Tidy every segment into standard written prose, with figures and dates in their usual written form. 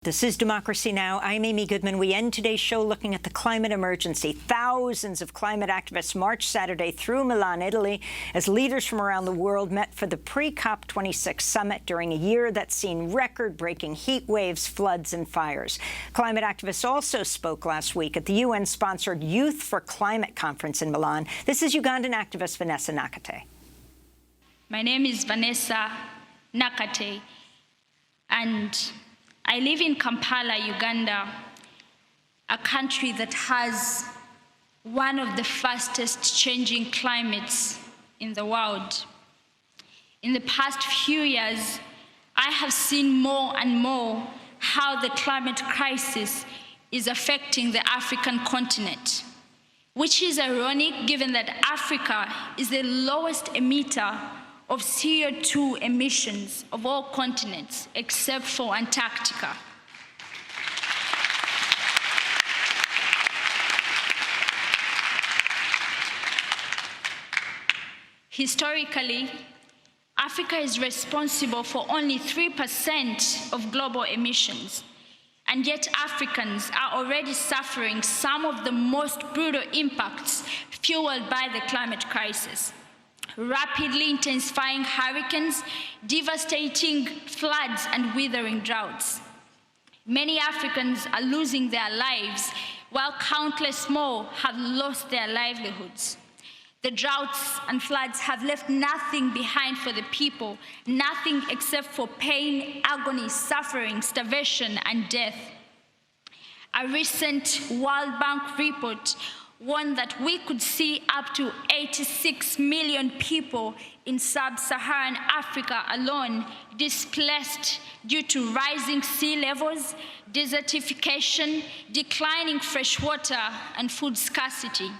This is Democracy Now! I'm Amy Goodman. We end today's show looking at the climate emergency. Thousands of climate activists marched Saturday through Milan, Italy, as leaders from around the world met for the pre-COP26 summit during a year that's seen record-breaking heat waves, floods and fires. Climate activists also spoke last week at the UN-sponsored Youth for Climate conference in Milan. This is Ugandan activist Vanessa Nakate. My name is Vanessa Nakate, and I live in Kampala, Uganda, a country that has one of the fastest changing climates in the world. In the past few years, I have seen more and more how the climate crisis is affecting the African continent, which is ironic given that Africa is the lowest emitter of CO2 emissions of all continents except for Antarctica. Historically, Africa is responsible for only 3% of global emissions, and yet Africans are already suffering some of the most brutal impacts fueled by the climate crisis. Rapidly intensifying hurricanes, devastating floods, and withering droughts. Many Africans are losing their lives, while countless more have lost their livelihoods. The droughts and floods have left nothing behind for the people, nothing except for pain, agony, suffering, starvation, and death. A recent World Bank report warned that we could see up to 86 million people in sub-Saharan Africa alone displaced due to rising sea levels, desertification, declining fresh water, and food scarcity.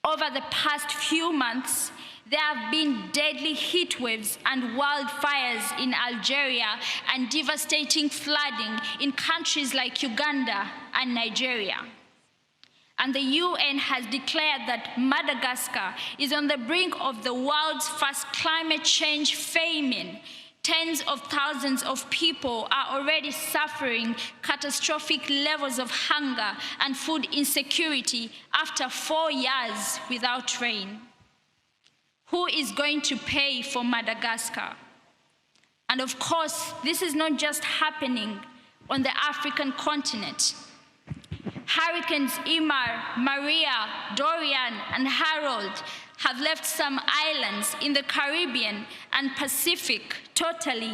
Over the past few months, there have been deadly heat waves and wildfires in Algeria and devastating flooding in countries like Uganda and Nigeria. And the UN has declared that Madagascar is on the brink of the world's first climate change famine. Tens of thousands of people are already suffering catastrophic levels of hunger and food insecurity after 4 years without rain. Who is going to pay for Madagascar? And of course, this is not just happening on the African continent. Hurricanes Imar, Maria, Dorian, and Harold have left some islands in the Caribbean and Pacific totally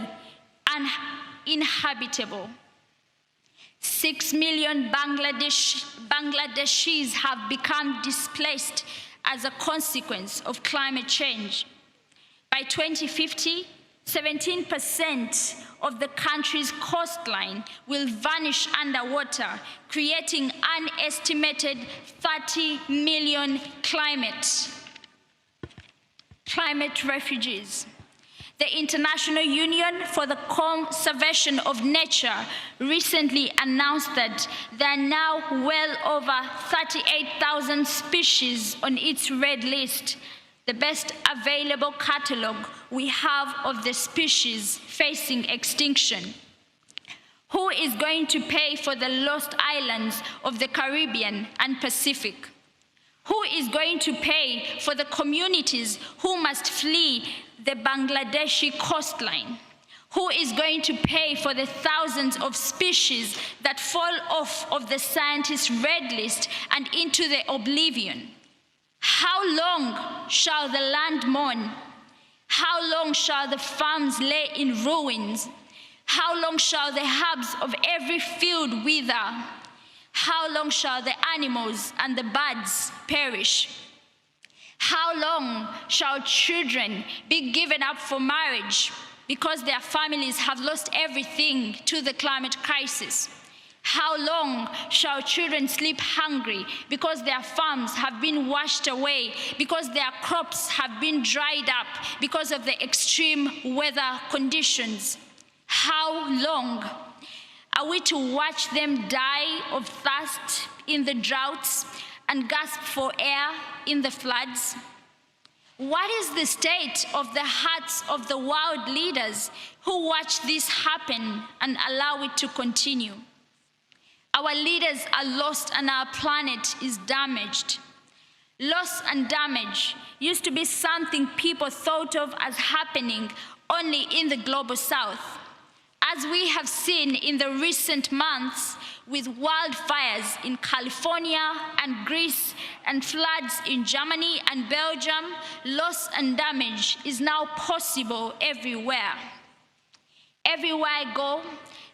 uninhabitable. 6 million Bangladeshis have become displaced as a consequence of climate change. By 2050, 17% of the country's coastline will vanish underwater, creating an estimated 30 million climate refugees. The International Union for the Conservation of Nature recently announced that there are now well over 38,000 species on its red list, the best available catalogue we have of the species facing extinction. Who is going to pay for the lost islands of the Caribbean and Pacific? Who is going to pay for the communities who must flee the Bangladeshi coastline? Who is going to pay for the thousands of species that fall off of the scientists' red list and into the oblivion? How long shall the land mourn? How long shall the farms lay in ruins? How long shall the herbs of every field wither? How long shall the animals and the birds perish? How long shall children be given up for marriage because their families have lost everything to the climate crisis? How long shall children sleep hungry because their farms have been washed away, because their crops have been dried up because of the extreme weather conditions? How long are we to watch them die of thirst in the droughts and gasp for air in the floods? What is the state of the hearts of the world leaders who watch this happen and allow it to continue? Our leaders are lost and our planet is damaged. Loss and damage used to be something people thought of as happening only in the global south. As we have seen in the recent months with wildfires in California and Greece and floods in Germany and Belgium, loss and damage is now possible everywhere. Everywhere I go,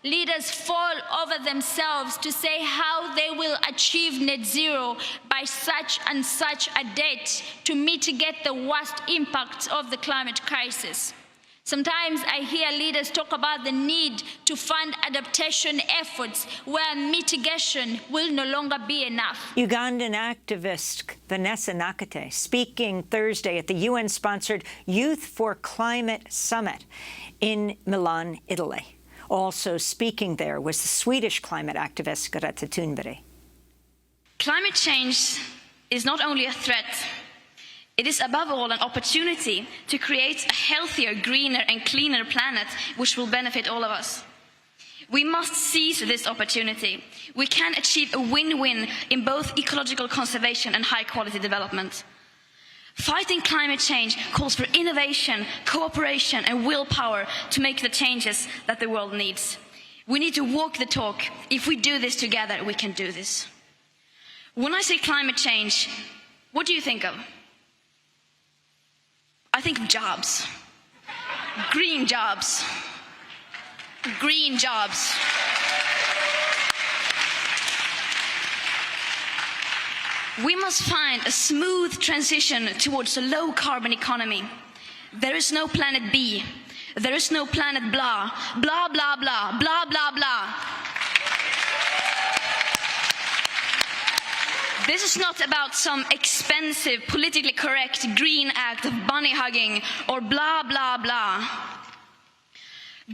leaders fall over themselves to say how they will achieve net zero by such and such a date to mitigate the worst impacts of the climate crisis. Sometimes I hear leaders talk about the need to fund adaptation efforts where mitigation will no longer be enough. Ugandan activist Vanessa Nakate speaking Thursday at the UN-sponsored Youth for Climate Summit in Milan, Italy. Also speaking there was the Swedish climate activist Greta Thunberg. Climate change is not only a threat, it is above all an opportunity to create a healthier, greener and cleaner planet which will benefit all of us. We must seize this opportunity. We can achieve a win-win in both ecological conservation and high-quality development. Fighting climate change calls for innovation, cooperation and willpower to make the changes that the world needs. We need to walk the talk. If we do this together, we can do this. When I say climate change, what do you think of? I think of jobs. Green jobs. Green jobs. We must find a smooth transition towards a low-carbon economy. There is no planet B. There is no planet blah, blah, blah, blah, blah, blah, blah. This is not about some expensive, politically correct green act of bunny hugging or blah, blah, blah.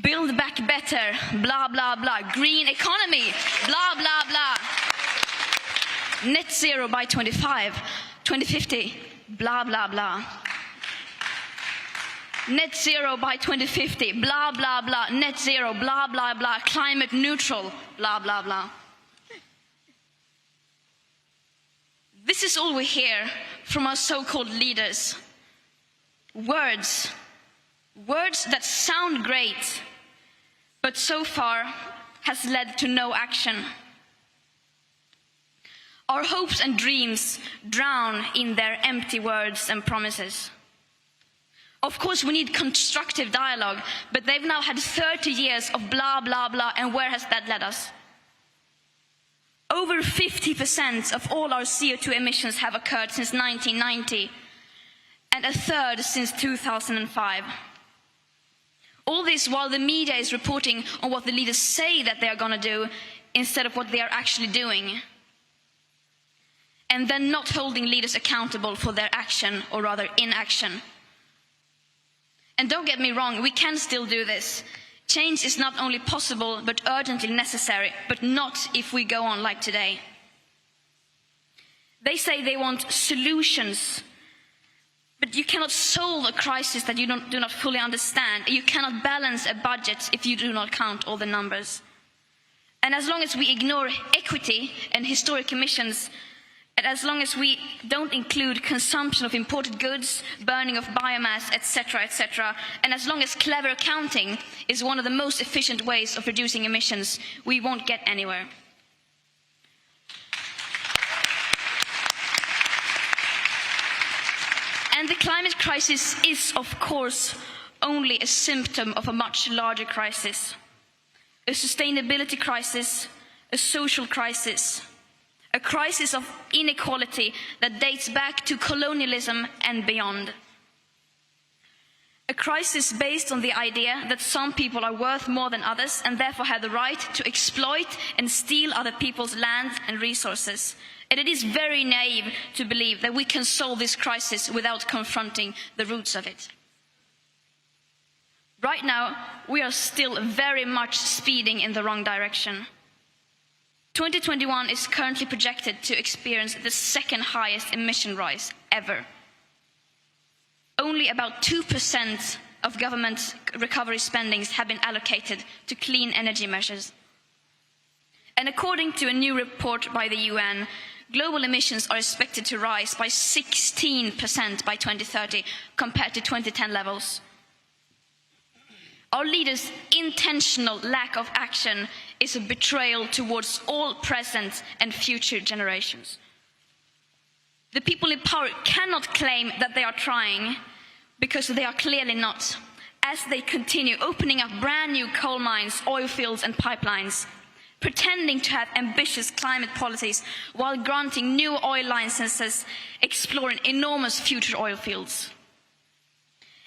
Build back better, blah, blah, blah. Green economy, blah, blah, blah. Net zero by 2050, blah, blah, blah. Net zero by 2050, blah, blah, blah. Net zero, blah, blah, blah. Climate neutral, blah, blah, blah. This is all we hear from our so-called leaders. Words. Words that sound great, but so far has led to no action. Our hopes and dreams drown in their empty words and promises. Of course, we need constructive dialogue, but they've now had 30 years of blah, blah, blah, and where has that led us? Over 50% of all our CO2 emissions have occurred since 1990, and a third since 2005. All this while the media is reporting on what the leaders say that they are going to do instead of what they are actually doing. And then not holding leaders accountable for their action, or rather inaction. And don't get me wrong, we can still do this. Change is not only possible, but urgently necessary, but not if we go on like today. They say they want solutions, but you cannot solve a crisis that you do not fully understand. You cannot balance a budget if you do not count all the numbers. And as long as we ignore equity and historic emissions, and as long as we don't include consumption of imported goods, burning of biomass, etc., etc., and as long as clever accounting is one of the most efficient ways of reducing emissions, we won't get anywhere. And the climate crisis is, of course, only a symptom of a much larger crisis. A sustainability crisis, a social crisis, a crisis of inequality that dates back to colonialism and beyond. A crisis based on the idea that some people are worth more than others and therefore have the right to exploit and steal other people's land and resources. And it is very naive to believe that we can solve this crisis without confronting the roots of it. Right now, we are still very much speeding in the wrong direction. 2021 is currently projected to experience the second highest emission rise ever. only about 2% of government recovery spendings have been allocated to clean energy measures. And according to a new report by the UN, global emissions are expected to rise by 16% by 2030 compared to 2010 levels. Our leaders' intentional lack of action is a betrayal towards all present and future generations. The people in power cannot claim that they are trying, because they are clearly not, as they continue opening up brand new coal mines, oil fields and pipelines, pretending to have ambitious climate policies while granting new oil licenses, exploring enormous future oil fields,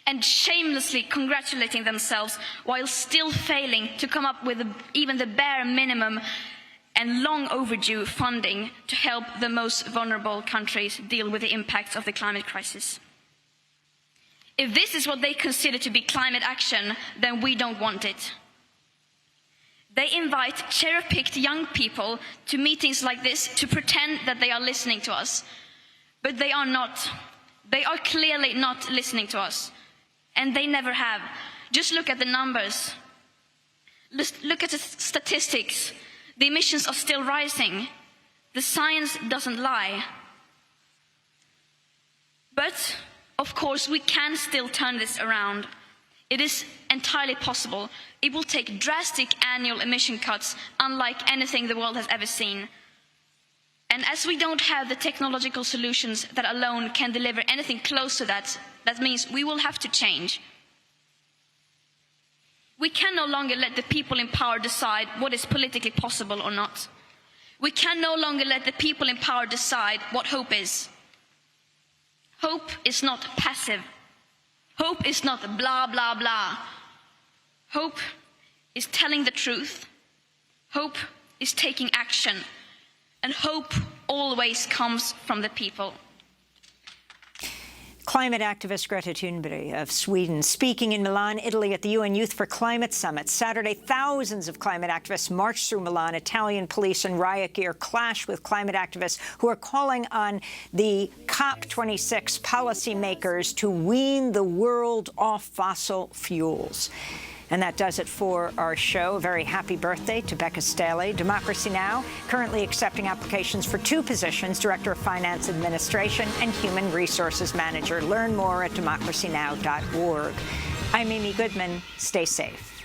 and shamelessly congratulating themselves while still failing to come up with even the bare minimum and long overdue funding to help the most vulnerable countries deal with the impacts of the climate crisis. If this is what they consider to be climate action, then we don't want it. They invite cherry-picked young people to meetings like this to pretend that they are listening to us. But they are not. They are clearly not listening to us. And they never have. Just look at the numbers. Look at the statistics. The emissions are still rising. The science doesn't lie. But, of course, we can still turn this around. It is entirely possible. It will take drastic annual emission cuts, unlike anything the world has ever seen. And as we don't have the technological solutions that alone can deliver anything close to that, that means we will have to change. We can no longer let the people in power decide what is politically possible or not. We can no longer let the people in power decide what hope is. Hope is not passive. Hope is not blah, blah, blah. Hope is telling the truth. Hope is taking action. And hope always comes from the people. Climate activist Greta Thunberg of Sweden speaking in Milan, Italy at the UN Youth for Climate Summit. Saturday, thousands of climate activists marched through Milan. Italian police and riot gear clashed with climate activists who are calling on the COP26 policymakers to wean the world off fossil fuels. And that does it for our show. A very happy birthday to Becca Staley. Democracy Now! Currently accepting applications for 2 positions, Director of Finance Administration and Human Resources Manager. Learn more at democracynow.org. I'm Amy Goodman. Stay safe.